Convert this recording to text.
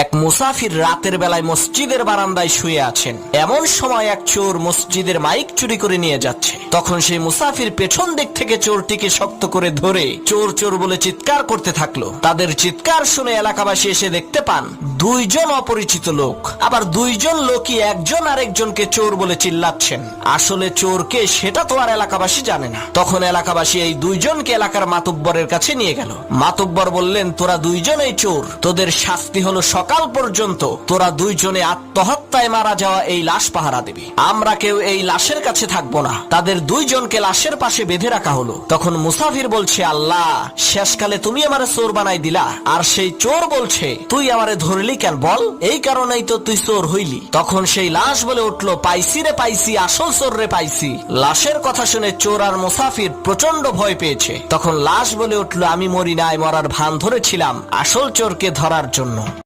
এক মুসাফির রাতের বেলায় মসজিদের বারান্দায় শুয়ে আছেন। এমন সময় এক চোর মসজিদের মাইক চুরি করে নিয়ে যাচ্ছে। তখন সেই মুসাফির পেছন দিক থেকে চোরটিকে শক্ত করে ধরে চোর চোর বলে চিৎকার করতে থাকলো। তাদের চিৎকার শুনে এলাকাবাসী এসে দেখতে পান দুইজন অপরিচিত লোক, আবার দুইজন লোকই একজন আরেকজনকে চোর বলে চিল্লাচ্ছেন। আসলে চোরকে সেটা তো আর এলাকাবাসী জানে না। তখন এলাকাবাসী এই দুইজনকে এলাকার মাতুব্বরের কাছে নিয়ে গেল। মাতুব্বর বললেন, তোরা দুইজনেই চোর, তোদের শাস্তি হলো সকাল পর্যন্ত তোরা দুইজনে আত্মহত্যায় মারা যাওয়া এই লাশ পাহারা দিবি। আমরা কেউ এই লাশের কাছে থাকবো না। তাদের দুইজনকে লাশের পাশে বেঁধে রাখা হলো। তখন মুসাফির বলছে, আল্লাহ, শেষকালে তুমি আমারে চোর বানাই দিলা। আর সেই চোর বলছে, তুই আমারে ধরলি কেন বল? এই কারণেই তো তুই চোর হইলি। তখন সেই লাশ বলে উঠলো, পাইছি রে পাইছি, আসল চোর রে পাইছি। লাশের কথা শুনে চোর আর মুসাফির প্রচন্ড ভয় পেয়েছে। তখন লাশ বলে উঠলো, আমি মরি নাই, মরার ভান ধরেছিলাম আসল চোরকে ধরার জন্য।